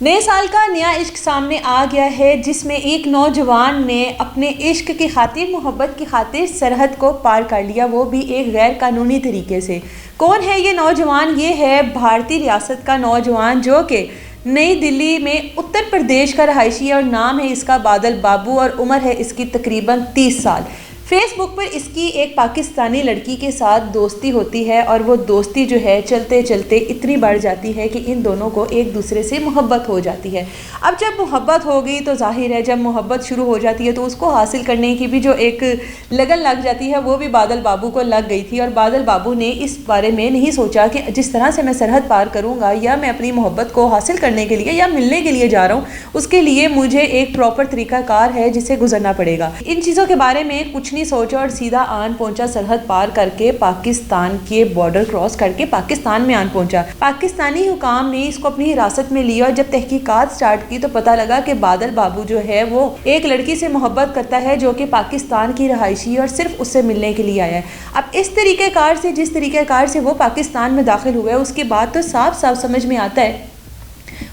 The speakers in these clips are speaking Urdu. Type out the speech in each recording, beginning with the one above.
نئے سال کا نیا عشق سامنے آ گیا ہے، جس میں ایک نوجوان نے اپنے عشق کی خاطر، محبت کی خاطر سرحد کو پار کر لیا، وہ بھی ایک غیر قانونی طریقے سے۔ کون ہے یہ نوجوان؟ یہ ہے بھارتی ریاست کا نوجوان جو کہ نئی دلی میں اتر پردیش کا رہائشی ہے، اور نام ہے اس کا بادل بابو، اور عمر ہے اس کی تقریباً 30 سال۔ فیس بک پر اس کی ایک پاکستانی لڑکی کے ساتھ دوستی ہوتی ہے، اور وہ دوستی جو ہے چلتے چلتے اتنی بڑھ جاتی ہے کہ ان دونوں کو ایک دوسرے سے محبت ہو جاتی ہے۔ اب جب محبت ہو گئی تو ظاہر ہے جب محبت شروع ہو جاتی ہے تو اس کو حاصل کرنے کی بھی جو ایک لگن لگ جاتی ہے وہ بھی بادل بابو کو لگ گئی تھی، اور بادل بابو نے اس بارے میں نہیں سوچا کہ جس طرح سے میں سرحد پار کروں گا، یا میں اپنی محبت کو حاصل کرنے کے لیے یا ملنے کے لیے جا رہا ہوں، اس کے لیے مجھے ایک پراپر طریقہ کار ہے جسے گزرنا پڑے گا۔ ان چیزوں کے بارے میں کچھ نہیں سوچا اور سیدھا آن پہنچا، سرحد پار کر کے پاکستان کے بارڈر کراس کر کے پاکستان میں آن پہنچا۔ پاکستانی حکام نے اس کو اپنی حراست میں لیا، اور جب تحقیقات سٹارٹ کی تو پتہ لگا کہ بادل بابو جو ہے وہ ایک لڑکی سے محبت کرتا ہے جو کہ پاکستان کی رہائشی ہے، اور صرف اس سے ملنے کے لیے آیا ہے۔ اب اس طریقہ کار سے، جس طریقہ کار سے وہ پاکستان میں داخل ہوا ہے، اس کے بعد تو صاف صاف سمجھ میں آتا ہے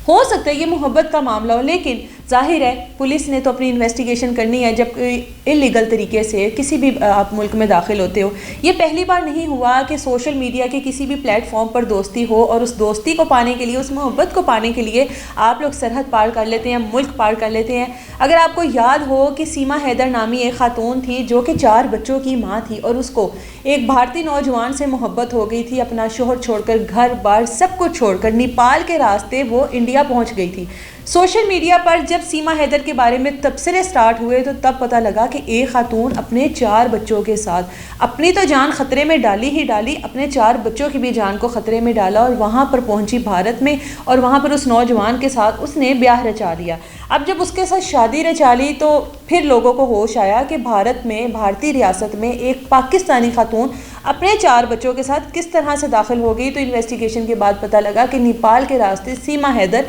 ہو سکتا ہے یہ محبت کا معاملہ ہو، لیکن ظاہر ہے پولیس نے تو اپنی انویسٹیگیشن کرنی ہے جب انلیگل طریقے سے کسی بھی آپ ملک میں داخل ہوتے ہو۔ یہ پہلی بار نہیں ہوا کہ سوشل میڈیا کے کسی بھی پلیٹ فارم پر دوستی ہو، اور اس دوستی کو پانے کے لیے، اس محبت کو پانے کے لیے آپ لوگ سرحد پار کر لیتے ہیں، ملک پار کر لیتے ہیں۔ اگر آپ کو یاد ہو کہ سیما حیدر نامی ایک خاتون تھی جو کہ 4 بچوں کی ماں تھی، اور اس کو ایک بھارتی نوجوان سے محبت ہو گئی تھی، اپنا شوہر چھوڑ کر، گھر بار سب کچھ چھوڑ کر نیپال کے راستے وہ انڈیا پہنچ گئی تھی۔ سوشل میڈیا پر جب سیما حیدر کے بارے میں تبصرے سٹارٹ ہوئے تو تب پتہ لگا کہ ایک خاتون اپنے 4 بچوں کے ساتھ اپنی تو جان خطرے میں ڈالی ہی ڈالی، اپنے 4 بچوں کی بھی جان کو خطرے میں ڈالا، اور وہاں پر پہنچی بھارت میں، اور وہاں پر اس نوجوان کے ساتھ اس نے بیاہ رچا لیا۔ اب جب اس کے ساتھ شادی رچا لی تو پھر لوگوں کو ہوش آیا کہ بھارت میں، بھارتی ریاست میں ایک پاکستانی خاتون اپنے 4 بچوں کے ساتھ کس طرح سے داخل ہو گئی۔ تو انویسٹیگیشن کے بعد پتہ لگا کہ نیپال کے راستے سیما حیدر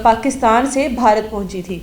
پاکستان سے بھارت پہنچی تھی۔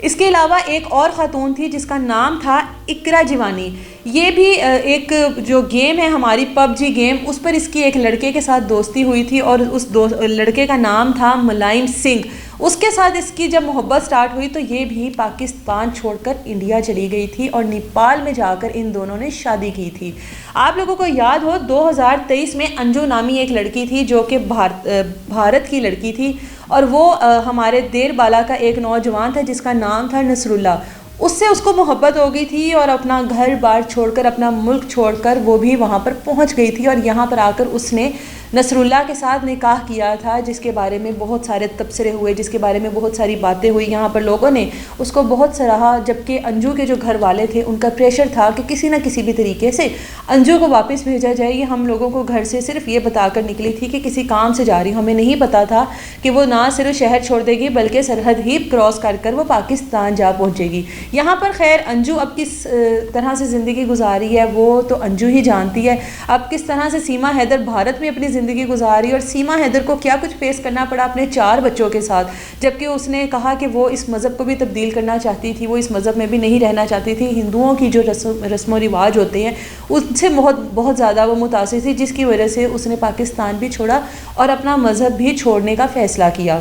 اس کے علاوہ ایک اور خاتون تھی جس کا نام تھا اقرا جیوانی۔ یہ بھی ایک جو گیم ہے ہماری پب جی گیم، اس پر اس کی ایک لڑکے کے ساتھ دوستی ہوئی تھی، اور اس لڑکے کا نام تھا ملائم سنگھ۔ اس کے ساتھ اس کی جب محبت سٹارٹ ہوئی تو یہ بھی پاکستان چھوڑ کر انڈیا چلی گئی تھی، اور نیپال میں جا کر ان دونوں نے شادی کی تھی۔ آپ لوگوں کو یاد ہو 2023 میں انجو نامی ایک لڑکی تھی جو کہ بھارت کی لڑکی تھی، اور وہ ہمارے دیر بالا کا ایک نوجوان تھا جس کا نام تھا نصر اللہ۔ اس سے اس کو محبت ہو گئی تھی، اور اپنا گھر بار چھوڑ کر، اپنا ملک چھوڑ کر وہ بھی وہاں پر پہنچ گئی تھی، اور یہاں پر آ کر اس نے نصر اللہ کے ساتھ نکاح کیا تھا، جس کے بارے میں بہت سارے تبصرے ہوئے، جس کے بارے میں بہت ساری باتیں ہوئی۔ یہاں پر لوگوں نے اس کو بہت سراہا، جبکہ انجو کے جو گھر والے تھے ان کا پریشر تھا کہ کسی نہ کسی بھی طریقے سے انجو کو واپس بھیجا جائے۔ یہ ہم لوگوں کو گھر سے صرف یہ بتا کر نکلی تھی کہ کسی کام سے جا رہی ہوں، ہمیں نہیں پتا تھا کہ وہ نہ صرف شہر چھوڑ دے گی بلکہ سرحد ہی کراس کر کر وہ پاکستان جا پہنچے گی۔ یہاں پر خیر انجو اب کس طرح سے زندگی گزاری ہے وہ تو انجو ہی جانتی ہے۔ اب کس طرح سے سیما حیدر بھارت میں اپنی زندگی گزاری، اور سیما حیدر کو کیا کچھ فیس کرنا پڑا اپنے 4 بچوں کے ساتھ، جبکہ اس نے کہا کہ وہ اس مذہب کو بھی تبدیل کرنا چاہتی تھی، وہ اس مذہب میں بھی نہیں رہنا چاہتی تھی، ہندوؤں کی جو رسم و رواج ہوتے ہیں ان سے بہت زیادہ وہ متاثر تھی، جس کی وجہ سے اس نے پاکستان بھی چھوڑا اور اپنا مذہب بھی چھوڑنے کا فیصلہ کیا۔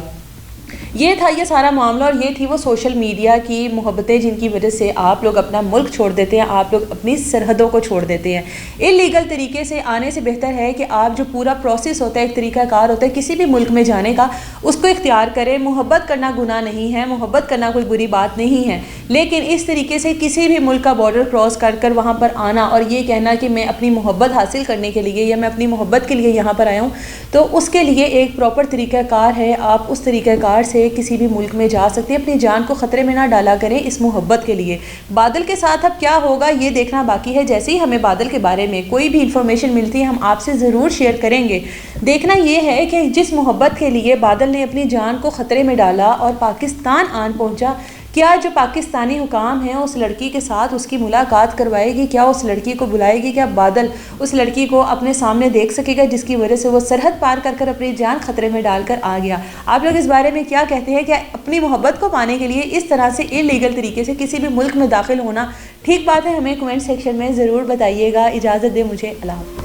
یہ تھا یہ سارا معاملہ، اور یہ تھی وہ سوشل میڈیا کی محبتیں جن کی وجہ سے آپ لوگ اپنا ملک چھوڑ دیتے ہیں، آپ لوگ اپنی سرحدوں کو چھوڑ دیتے ہیں۔ انلیگل طریقے سے آنے سے بہتر ہے کہ آپ جو پورا پروسیس ہوتا ہے، ایک طریقہ کار ہوتا ہے کسی بھی ملک میں جانے کا، اس کو اختیار کریں۔ محبت کرنا گناہ نہیں ہے، محبت کرنا کوئی بری بات نہیں ہے، لیکن اس طریقے سے کسی بھی ملک کا بارڈر کراس کر کر وہاں پر آنا اور یہ کہنا کہ میں اپنی محبت حاصل کرنے کے لیے یا میں اپنی محبت کے لیے یہاں پر آیا ہوں، تو اس کے لیے ایک پراپر طریقہ کار ہے۔ آپ اس طریقہ کار سے کسی بھی ملک میں جا سکتے ہیں، اپنی جان کو خطرے میں نہ ڈالا کریں اس محبت کے لیے۔ بادل کے ساتھ اب کیا ہوگا یہ دیکھنا باقی ہے، جیسے ہی ہمیں بادل کے بارے میں کوئی بھی انفارمیشن ملتی ہے ہم آپ سے ضرور شیئر کریں گے۔ دیکھنا یہ ہے کہ جس محبت کے لیے بادل نے اپنی جان کو خطرے میں ڈالا اور پاکستان آن پہنچا، کیا جو پاکستانی حکام ہیں اس لڑکی کے ساتھ اس کی ملاقات کروائے گی؟ کیا اس لڑکی کو بلائے گی؟ کیا بادل اس لڑکی کو اپنے سامنے دیکھ سکے گا جس کی وجہ سے وہ سرحد پار کر کر اپنی جان خطرے میں ڈال کر آ گیا؟ آپ لوگ اس بارے میں کیا کہتے ہیں؟ کیا اپنی محبت کو پانے کے لیے اس طرح سے انلیگل طریقے سے کسی بھی ملک میں داخل ہونا ٹھیک بات ہے؟ ہمیں کمنٹ سیکشن میں ضرور بتائیے گا۔ اجازت دے مجھے، اللہ حافظ۔